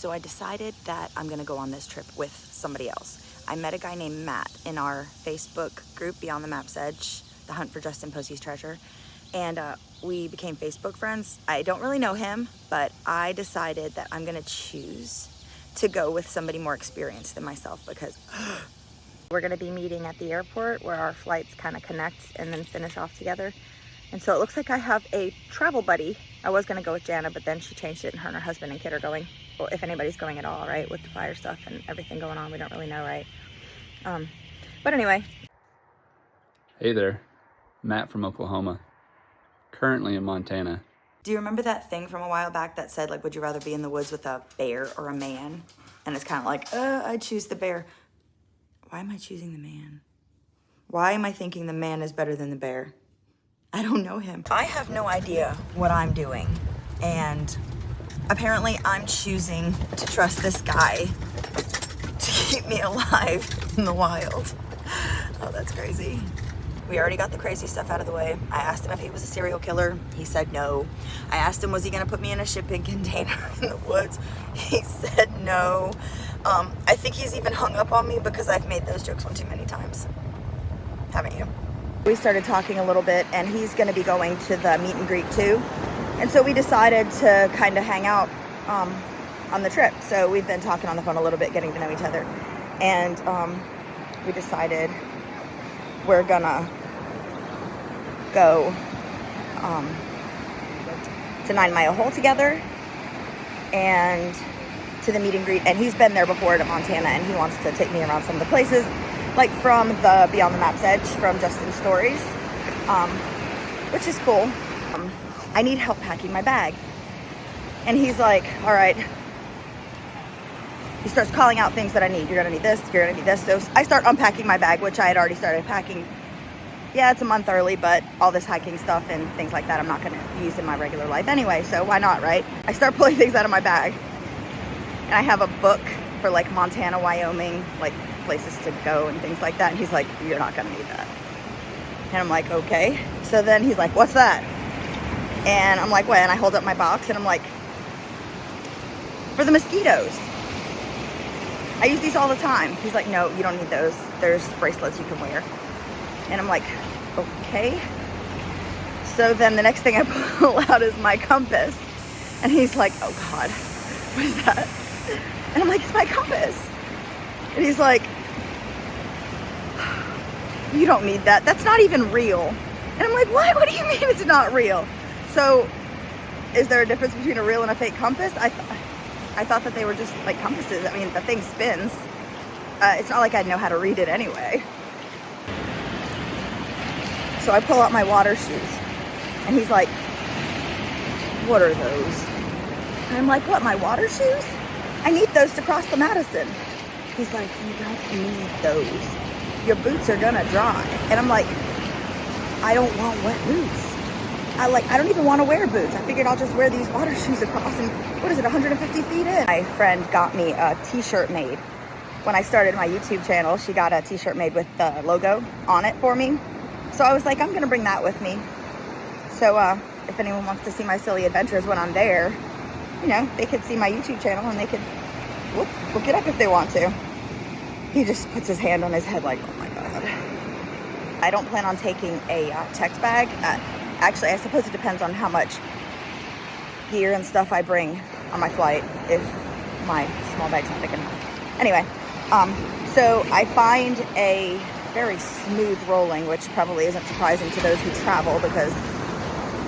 So I decided that I'm gonna go on this trip with somebody else. I met a guy named Matt in our Facebook group, Beyond the Map's Edge, the hunt for Justin Posey's treasure. And we became Facebook friends. I don't really know him, but I decided that I'm gonna choose to go with somebody more experienced than myself because we're gonna be meeting at the airport where our flights kind of connect and then finish off together. And so it looks like I have a travel buddy. I was gonna go with Jana, but then she changed it and her and her husband and kid are going. Well, if anybody's going at all, right? With the fire stuff and everything going on, we don't really know, right? But anyway. Hey there, Matt from Oklahoma, currently in Montana. Do you remember that thing from a while back that said, like, would you rather be in the woods with a bear or a man? And it's kind of like, I'd choose the bear. Why am I choosing the man? Why am I thinking the man is better than the bear? I don't know him. I have no idea what I'm doing. And apparently I'm choosing to trust this guy to keep me alive in the wild. Oh, that's crazy. We already got the crazy stuff out of the way. I asked him if he was a serial killer. He said no. I asked him, was he gonna put me in a shipping container in the woods? He said no. I think he's even hung up on me because I've made those jokes one too many times. Haven't you? We started talking a little bit and he's gonna be going to the meet and greet too. And so we decided to kind of hang out on the trip. So we've been talking on the phone a little bit, getting to know each other. And we decided we're gonna go to 9 Mile Hole together and to the meet and greet. And he's been there before to Montana and he wants to take me around some of the places, like from the Beyond the Map's Edge, from Justin's stories, which is cool. I need help packing my bag. And he's like, all right. He starts calling out things that I need. You're gonna need this, you're gonna need this. So I start unpacking my bag, which I had already started packing. Yeah, it's a month early, but all this hiking stuff and things like that I'm not gonna use in my regular life anyway, so why not, right? I start pulling things out of my bag. And I have a book for like Montana, Wyoming, like places to go and things like that. And he's like, you're not gonna need that. And I'm like, okay. So then he's like, what's that? And I'm like, what? And I hold up my box and I'm like, for the mosquitoes. I use these all the time. He's like, no, you don't need those. There's bracelets you can wear. And I'm like, okay. So then the next thing I pull out is my compass. And he's like, oh God, what is that? And I'm like, it's my compass. And he's like, you don't need that. That's not even real. And I'm like, what? What do you mean it's not real? So is there a difference between a real and a fake compass? I thought that they were just like compasses. I mean, the thing spins. It's not like I'd know how to read it anyway. So I pull out my water shoes and he's like, what are those? And I'm like, what, my water shoes? I need those to cross the Madison. He's like, you don't need those. Your boots are gonna dry. And I'm like, I don't want wet boots. I don't even want to wear boots. I figured I'll just wear these water shoes across and what is it, 150 feet in? My friend got me a t-shirt made. When I started my YouTube channel, she got a t-shirt made with the logo on it for me. So I was like, I'm gonna bring that with me. So if anyone wants to see my silly adventures when I'm there, you know, they could see my YouTube channel and they could look it up if they want to. He just puts his hand on his head like, oh my God. I don't plan on taking a text bag. Actually, I suppose it depends on how much gear and stuff I bring on my flight if my small bag's not big enough. Anyway, so I find a very smooth rolling, which probably isn't surprising to those who travel because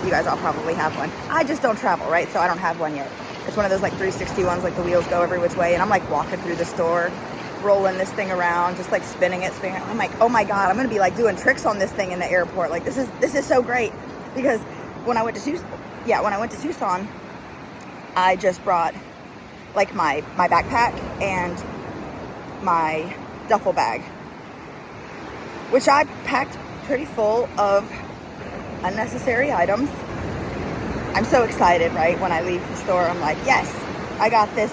you guys all probably have one. I just don't travel, right? So I don't have one yet. It's one of those like 360 ones, like the wheels go every which way. And I'm like walking through the store, rolling this thing around, just like spinning it. I'm like, oh my God, I'm gonna be like doing tricks on this thing in the airport. Like this is so great. Because when I went to Tucson, I just brought like my backpack and my duffel bag, which I packed pretty full of unnecessary items. I'm so excited, right? When I leave the store, I'm like, yes, I got this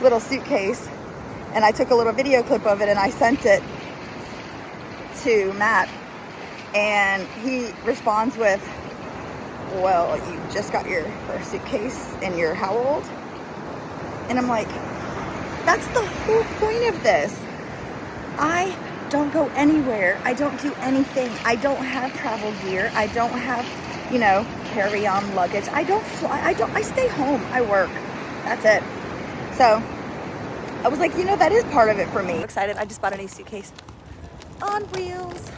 little suitcase, and I took a little video clip of it and I sent it to Matt. And he responds with, well, you just got your first suitcase and you're how old? And I'm like, that's the whole point of this. I don't go anywhere. I don't do anything. I don't have travel gear. I don't have, you know, carry-on luggage. I don't fly. I stay home. I work. That's it. So I was like, you know, that is part of it for me. I'm excited. I just bought a new suitcase on wheels.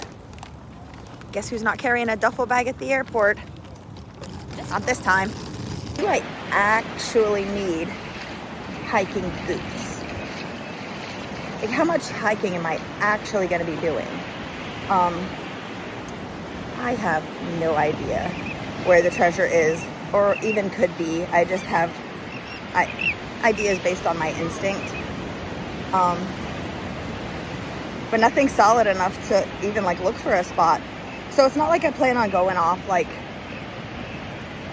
Guess who's not carrying a duffel bag at the airport? Not this time. Do I actually need hiking boots? Like, how much hiking am I actually going to be doing? I have no idea where the treasure is or even could be. I just have ideas based on my instinct. But nothing solid enough to even like look for a spot. So it's not like I plan on going off like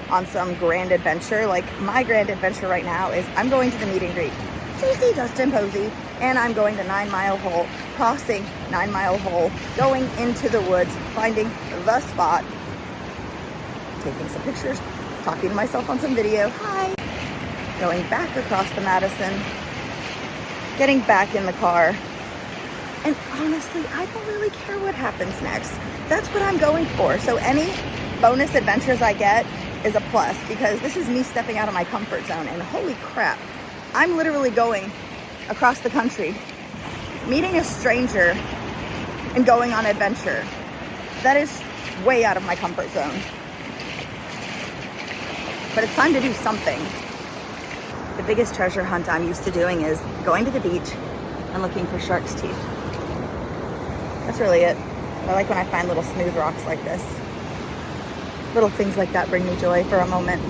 on some grand adventure. Like, my grand adventure right now is I'm going to the meet and greet to see Dustin Posey, and I'm going to 9 Mile Hole, crossing 9 Mile Hole, going into the woods, finding the spot, taking some pictures, talking to myself on some video, hi, going back across the Madison, getting back in the car. And honestly, I don't really care what happens next. That's what I'm going for. So any bonus adventures I get is a plus, because this is me stepping out of my comfort zone. And holy crap, I'm literally going across the country, meeting a stranger and going on adventure. That is way out of my comfort zone. But it's time to do something. The biggest treasure hunt I'm used to doing is going to the beach and looking for shark's teeth. That's really it. I like when I find little smooth rocks like this. Little things like that bring me joy for a moment.